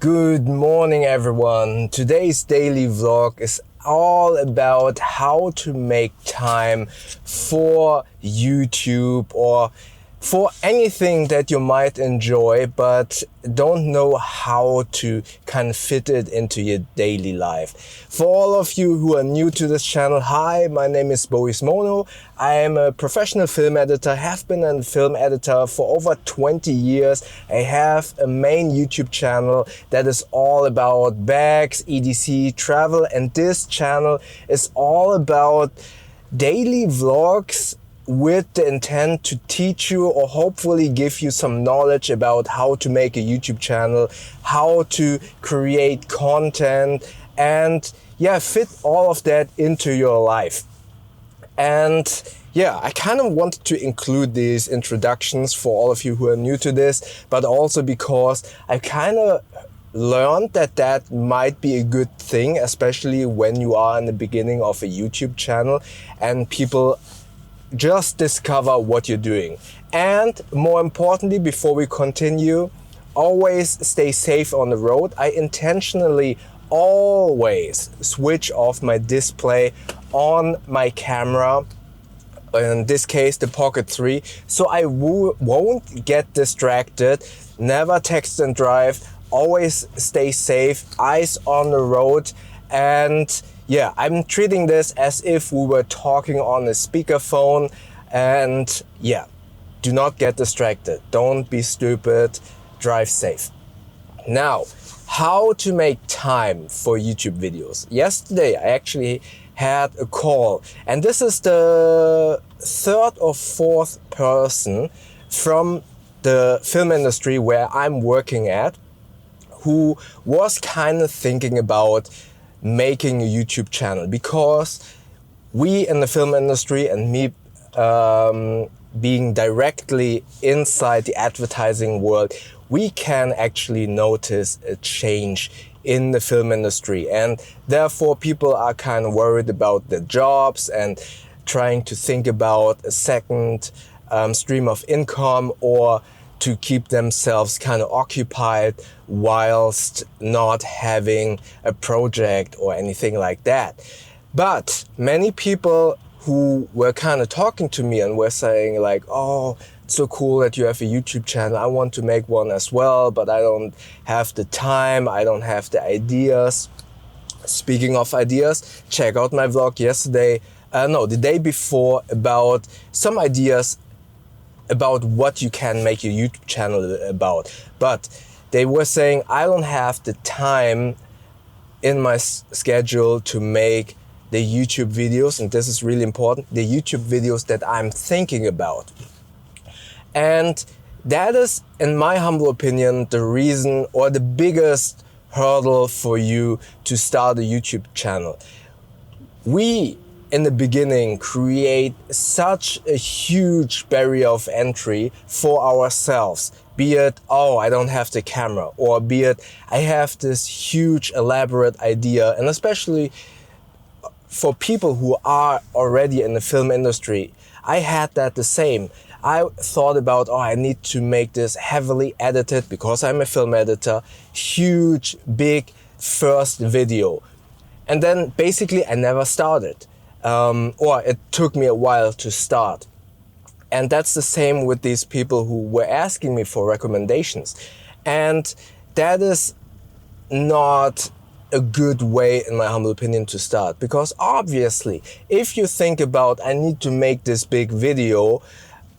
Good morning everyone. Today's daily vlog is all about how to make time for YouTube or for anything that you might enjoy but don't know how to kind of fit it into your daily life. For all of you who are new to this channel, hi, my name is Boris Mono. I am a professional film editor, have been a film editor for over 20 years. I have a main YouTube channel that is all about bags, EDC, travel, and this channel is all about daily vlogs with the intent to teach you or hopefully give you some knowledge about how to make a YouTube channel, how to create content, and yeah, fit all of that into your life. And yeah, I kind of wanted to include these introductions for all of you who are new to this, but also because I kind of learned that might be a good thing, especially when you are in the beginning of a YouTube channel and people just discover what you're doing. And more importantly, before we continue, always stay safe on the road. I intentionally always switch off my display on my camera, in this case the Pocket 3, so I won't get distracted. Never text and drive, always stay safe, eyes on the road. And yeah, I'm treating this as if we were talking on a speakerphone, and yeah, do not get distracted. Don't be stupid, drive safe. Now, how to make time for YouTube videos. Yesterday, I actually had a call, and this is the third or fourth person from the film industry where I'm working at who was kind of thinking about making a YouTube channel, because we in the film industry and me being directly inside the advertising world, we can actually notice a change in the film industry, and therefore people are kind of worried about their jobs and trying to think about a second stream of income or to keep themselves kind of occupied whilst not having a project or anything like that. But many people who were kind of talking to me and were saying like, oh, it's so cool that you have a YouTube channel. I want to make one as well, but I don't have the time. I don't have the ideas. Speaking of ideas, check out my vlog the day before, about some ideas about what you can make your YouTube channel about. But they were saying, I don't have the time in my schedule to make the YouTube videos, and this is really important, the YouTube videos that I'm thinking about. And that is, in my humble opinion, the reason or the biggest hurdle for you to start a YouTube channel. We in the beginning create such a huge barrier of entry for ourselves, be it, oh, I don't have the camera, or be it, I have this huge elaborate idea. And especially for people who are already in the film industry, I had that the same. I thought about, oh, I need to make this heavily edited, because I'm a film editor, huge, big first video. And then basically I never started. Or it took me a while to start. And that's the same with these people who were asking me for recommendations. And that is not a good way, in my humble opinion, to start. Because obviously, if you think about, I need to make this big video,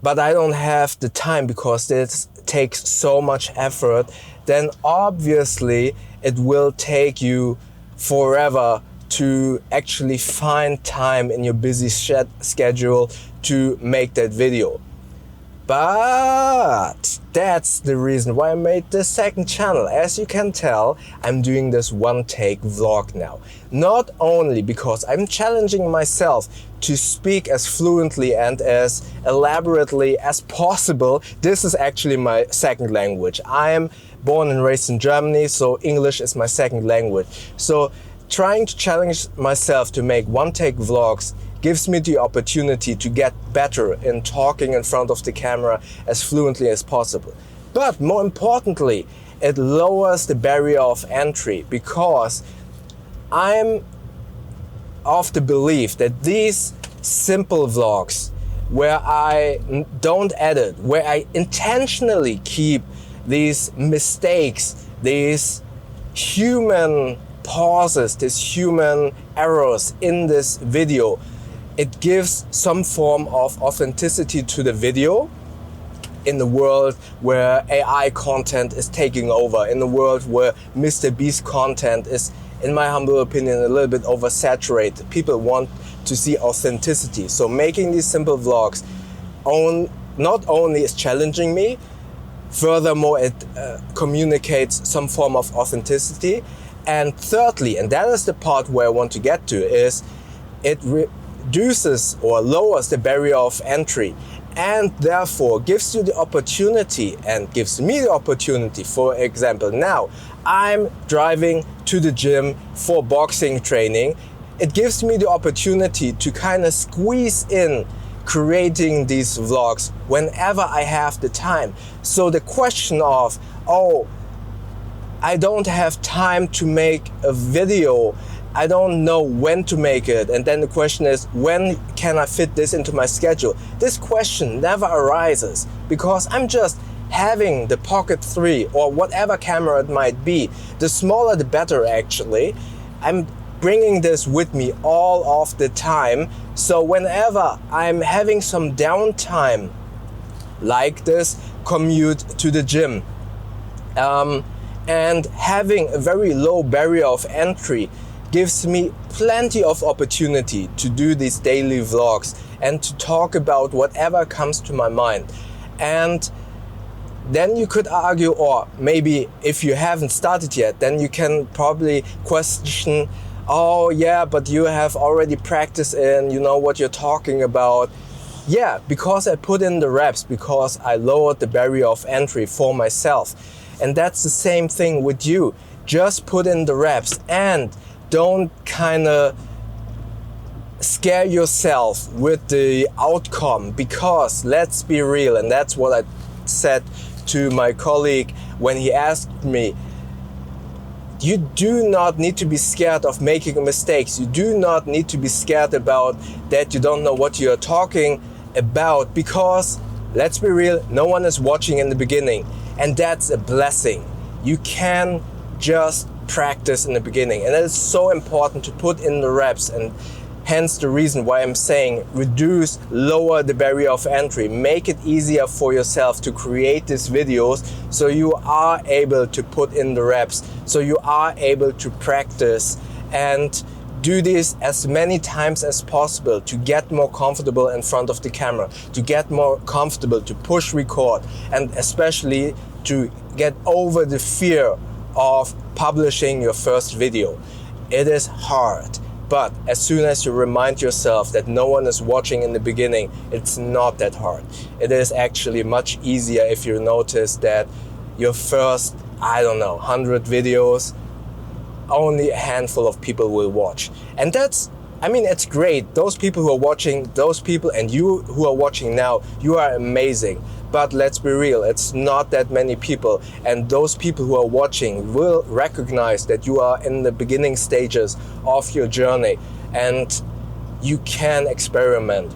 but I don't have the time because this takes so much effort, then obviously it will take you forever to actually find time in your busy schedule to make that video. But that's the reason why I made this second channel. As you can tell, I'm doing this one-take vlog now. Not only because I'm challenging myself to speak as fluently and as elaborately as possible. This is actually my second language. I am born and raised in Germany, so English is my second language. So trying to challenge myself to make one-take vlogs gives me the opportunity to get better in talking in front of the camera as fluently as possible. But more importantly, it lowers the barrier of entry, because I'm of the belief that these simple vlogs, where I don't edit, where I intentionally keep these mistakes, these human pauses, these human errors in this video, it gives some form of authenticity to the video in the world where AI content is taking over, in the world where Mr. Beast content is, in my humble opinion, a little bit oversaturated. People want to see authenticity. So making these simple vlogs not only is challenging me, furthermore it communicates some form of authenticity. And thirdly, and that is the part where I want to get to, is it reduces or lowers the barrier of entry, and therefore gives you the opportunity, and gives me the opportunity. For example, now I'm driving to the gym for boxing training. It gives me the opportunity to kind of squeeze in creating these vlogs whenever I have the time. So the question of, oh, I don't have time to make a video, I don't know when to make it, and then the question is, when can I fit this into my schedule? This question never arises, because I'm just having the Pocket 3 or whatever camera it might be. The smaller the better, actually. I'm bringing this with me all of the time, so whenever I'm having some downtime, like this commute to the gym, and having a very low barrier of entry, gives me plenty of opportunity to do these daily vlogs and to talk about whatever comes to my mind. And then you could argue, or maybe if you haven't started yet, then you can probably question, oh yeah, but you have already practiced and you know what you're talking about. Yeah, because I put in the reps, because I lowered the barrier of entry for myself. And that's the same thing with you. Just put in the reps and don't kind of scare yourself with the outcome, because let's be real, and that's what I said to my colleague when he asked me, you do not need to be scared of making mistakes. You do not need to be scared about that you don't know what you're talking about, because let's be real, no one is watching in the beginning, and that's a blessing. You can just practice in the beginning, and it is so important to put in the reps, and hence the reason why I'm saying lower the barrier of entry, make it easier for yourself to create these videos, so you are able to put in the reps, so you are able to practice and do this as many times as possible to get more comfortable in front of the camera, to get more comfortable to push record, and especially to get over the fear of publishing your first video. It is hard, but as soon as you remind yourself that no one is watching in the beginning, it's not that hard. It is actually much easier if you notice that your first, 100 videos, only a handful of people will watch. And it's great. Those people who are watching, those people, and you who are watching now, you are amazing. But let's be real, it's not that many people, and those people who are watching will recognize that you are in the beginning stages of your journey, and you can experiment.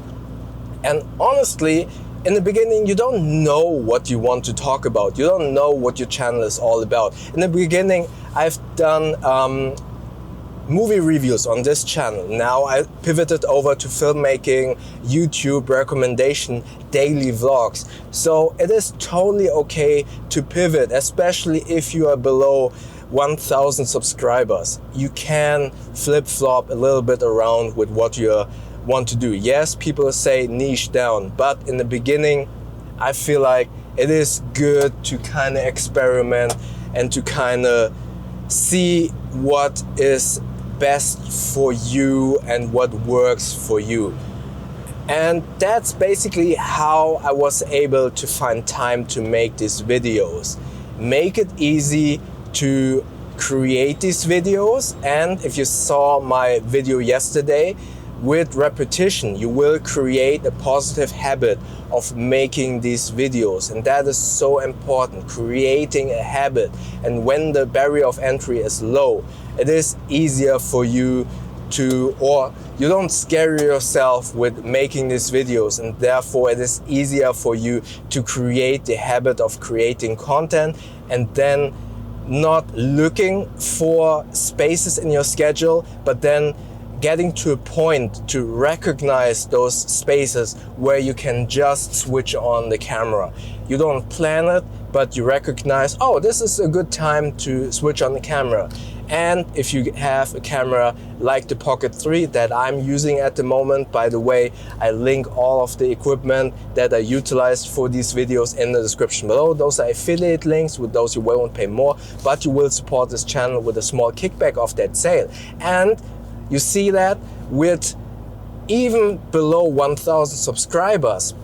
And honestly, in the beginning, you don't know what you want to talk about. You don't know what your channel is all about. In the beginning, I've done movie reviews on this channel. Now I pivoted over to filmmaking, YouTube recommendation, daily vlogs. So it is totally okay to pivot, especially if you are below 1,000 subscribers. You can flip-flop a little bit around with what you want to do. Yes, people say niche down, but in the beginning, I feel like it is good to kind of experiment and to kind of see what is best for you and what works for you. And that's basically how I was able to find time to make these videos. Make it easy to create these videos. And if you saw my video yesterday, with repetition, you will create a positive habit of making these videos. And that is so important, creating a habit. And when the barrier of entry is low, it is easier for you to, or you don't scare yourself with making these videos, and therefore it is easier for you to create the habit of creating content and then not looking for spaces in your schedule, but then getting to a point to recognize those spaces where you can just switch on the camera. You don't plan it, but you recognize, oh, this is a good time to switch on the camera. And if you have a camera like the Pocket 3 that I'm using at the moment, by the way, I link all of the equipment that I utilized for these videos in the description below. Those are affiliate links. With those you won't pay more, but you will support this channel with a small kickback of that sale. And you see that with even below 1,000 subscribers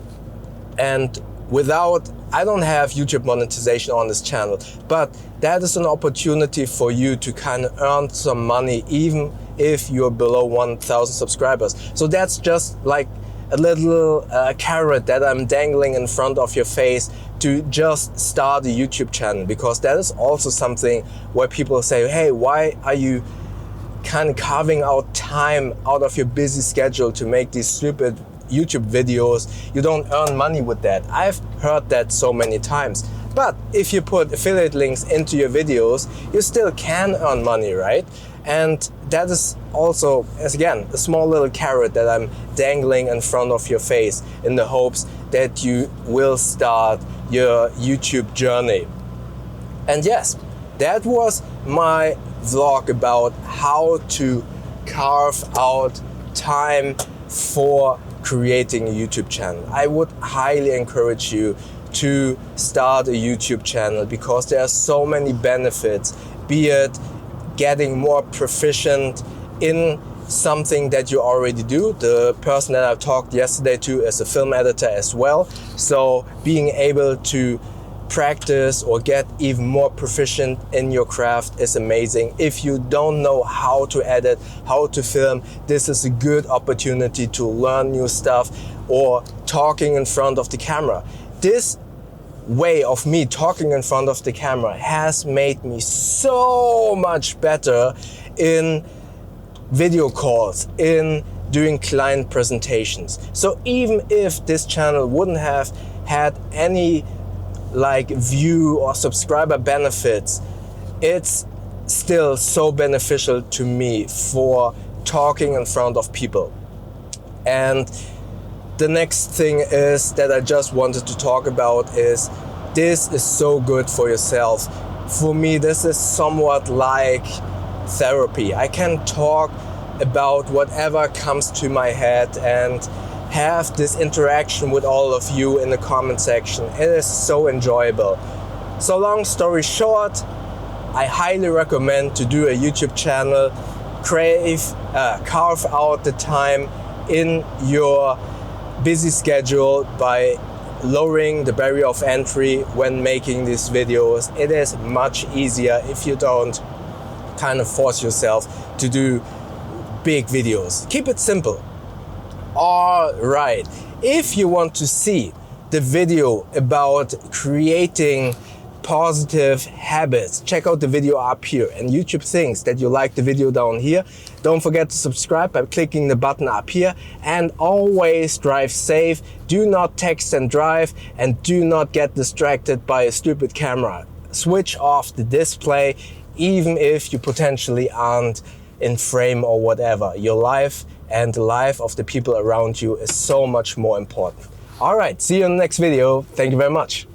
and without, I don't have YouTube monetization on this channel, but that is an opportunity for you to kind of earn some money even if you're below 1,000 subscribers. So that's just like a little carrot that I'm dangling in front of your face to just start a YouTube channel, because that is also something where people say, hey, why are you kind of carving out time out of your busy schedule to make these stupid YouTube videos? You don't earn money with that. I've heard that so many times. But if you put affiliate links into your videos, you still can earn money, right? And that is also, as again, a small little carrot that I'm dangling in front of your face in the hopes that you will start your YouTube journey. And yes, that was my vlog about how to carve out time for creating a YouTube channel. I would highly encourage you to start a YouTube channel because there are so many benefits, be it getting more proficient in something that you already do. The person that I talked yesterday to is a film editor as well. So being able to practice or get even more proficient in your craft is amazing. If you don't know how to edit, how to film, this is a good opportunity to learn new stuff, or talking in front of the camera. This way of me talking in front of the camera has made me so much better in video calls, in doing client presentations. So even if this channel wouldn't have had any like view or subscriber benefits, it's still so beneficial to me for talking in front of people. And the next thing is that I just wanted to talk about is this is so good for yourself. For me, this is somewhat like therapy. I can talk about whatever comes to my head and have this interaction with all of you in the comment section. It is so enjoyable. So long story short, I highly recommend to do a YouTube channel, carve out the time in your busy schedule by lowering the barrier of entry when making these videos. It is much easier if you don't kind of force yourself to do big videos. Keep it simple. All right, if you want to see the video about creating positive habits, check out the video up here. And YouTube thinks that you like the video down here. Don't forget to subscribe by clicking the button up here, and always drive safe. Do not text and drive, and do not get distracted by a stupid camera. Switch off the display, even if you potentially aren't in frame or whatever. Your life and the life of the people around you is so much more important. All right, see you in the next video. Thank you very much.